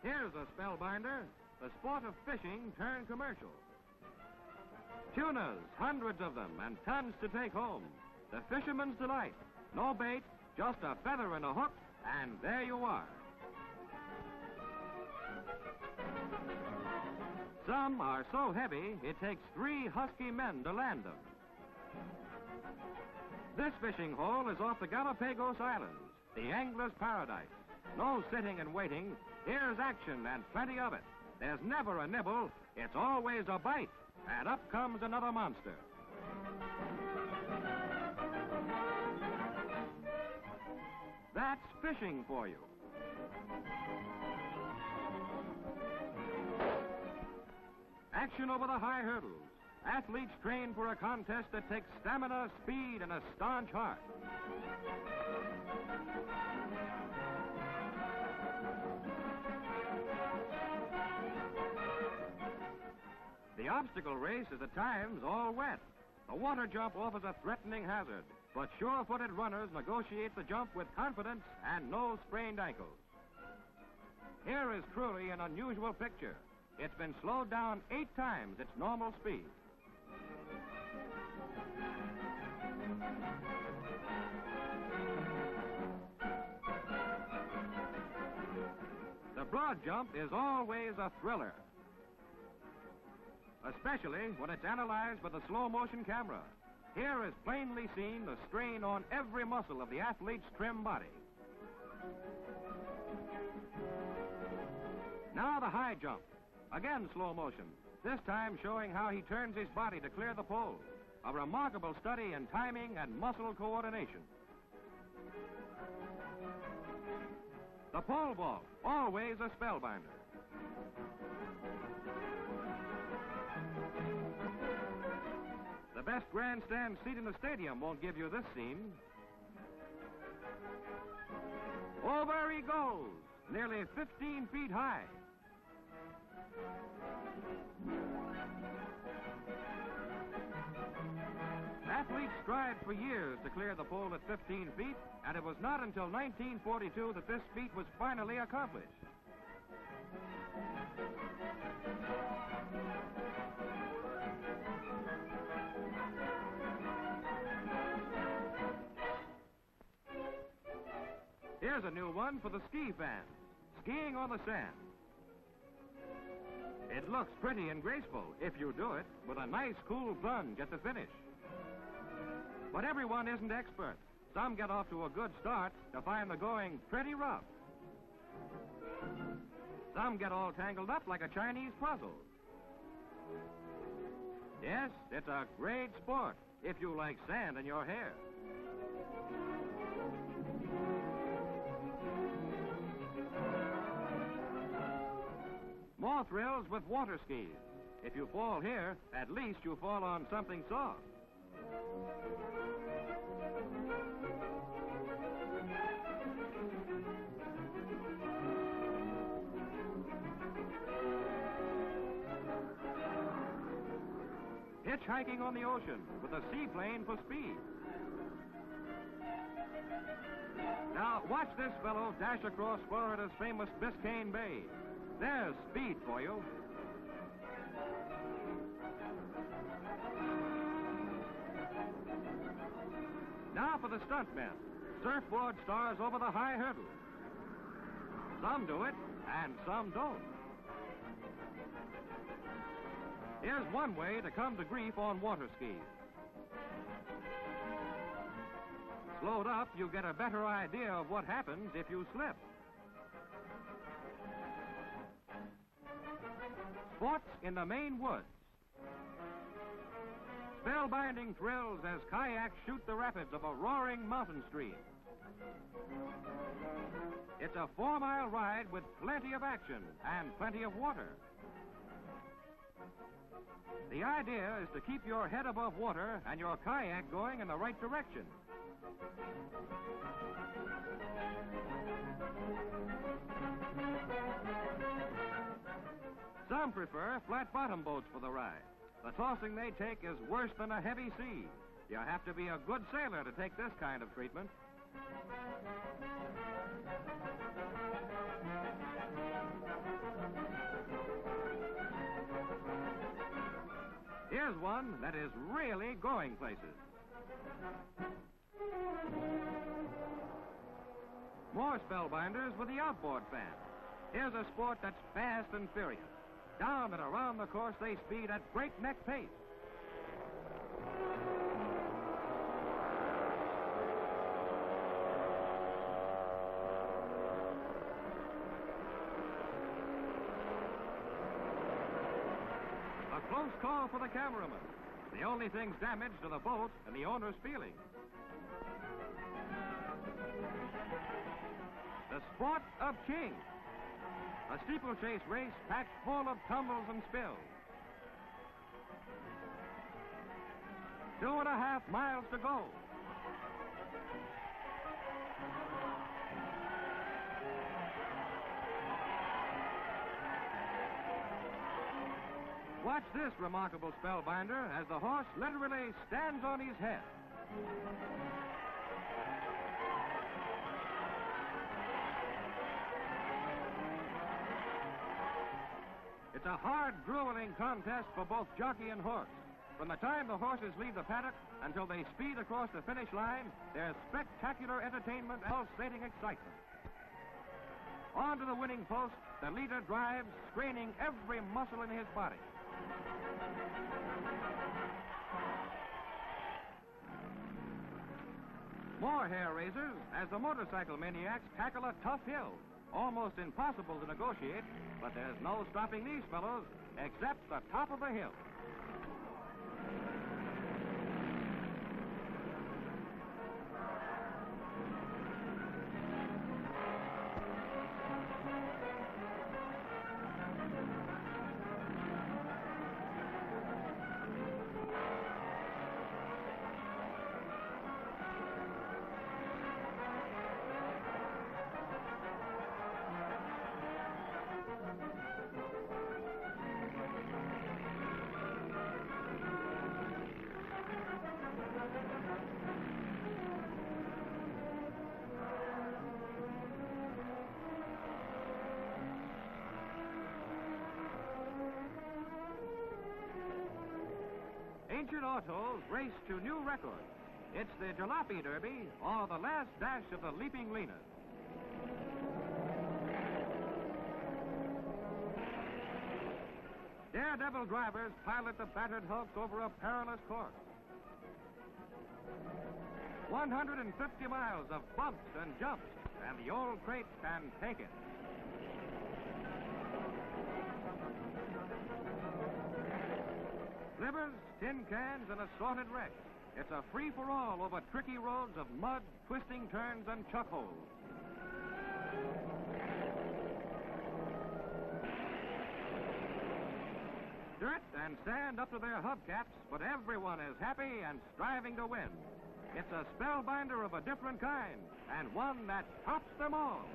Here's a spellbinder, the sport of fishing turned commercial. Tunas, hundreds of them, and tons to take home. The fisherman's delight. No bait, just a feather and a hook, and there you are. Some are so heavy, it takes 3 husky men to land them. This fishing hole is off the Galapagos Islands, the angler's paradise. No sitting and waiting. Here's action and plenty of it. There's never a nibble. It's always a bite. And up comes another monster. That's fishing for you. Action over the high hurdles. Athletes train for a contest that takes stamina, speed, and a staunch heart. The obstacle race is at times all wet. The water jump offers a threatening hazard, but sure-footed runners negotiate the jump with confidence and no sprained ankles. Here is truly an unusual picture. It's been slowed down 8 times its normal speed. The broad jump is always a thriller, especially when it's analyzed with a slow-motion camera. Here is plainly seen the strain on every muscle of the athlete's trim body. Now the high jump. Again slow motion, this time showing how he turns his body to clear the pole. A remarkable study in timing and muscle coordination. The pole vault, always a spellbinder. The best grandstand seat in the stadium won't give you this scene. Over he goes, nearly 15 feet high. Athletes strived for years to clear the pole at 15 feet, and it was not until 1942 that this feat was finally accomplished. Here's a new one for the ski fans, skiing on the sand. It looks pretty and graceful if you do it with a nice cool plunge at the finish. But everyone isn't expert. Some get off to a good start to find the going pretty rough. Some get all tangled up like a Chinese puzzle. Yes, it's a great sport if you like sand in your hair. More thrills with water skis. If you fall here, at least you fall on something soft. Hitchhiking on the ocean with a seaplane for speed. Now watch this fellow dash across Florida's famous Biscayne Bay. There's speed for you. Now for the stuntmen. Surfboard stars over the high hurdle. Some do it, and some don't. Here's one way to come to grief on water skis. Slowed up, you get a better idea of what happens if you slip. Sports in the Maine woods. Spellbinding thrills as kayaks shoot the rapids of a roaring mountain stream. It's a 4-mile ride with plenty of action and plenty of water. The idea is to keep your head above water and your kayak going in the right direction. Some prefer flat-bottom boats for the ride. The tossing they take is worse than a heavy sea. You have to be a good sailor to take this kind of treatment. Here's one that is really going places. More spellbinders with the outboard fan. Here's a sport that's fast and furious. Down and around the course they speed at breakneck pace. A close call for the cameraman. The only things damaged are the boat and the owner's feelings. The sport of kings. A steeplechase race packed full of tumbles and spills. 2.5 miles to go. Watch this remarkable spellbinder as the horse literally stands on his head. It's a hard, grueling contest for both jockey and horse. From the time the horses leave the paddock until they speed across the finish line, there's spectacular entertainment and pulsating excitement. On to the winning post, the leader drives, straining every muscle in his body. More hair raisers as the motorcycle maniacs tackle a tough hill. Almost impossible to negotiate, but there's no stopping these fellows except the top of the hill. Ancient autos race to new records. It's the Jalopy Derby, or the last dash of the Leaping Lena. Daredevil drivers pilot the battered hulks over a perilous course. 150 miles of bumps and jumps, and the old crate can take it. Livers, tin cans, and assorted wrecks. It's a free-for-all over tricky roads of mud, twisting turns, and chuck holes. Dirt and sand up to their hubcaps, but everyone is happy and striving to win. It's a spellbinder of a different kind, and one that tops them all.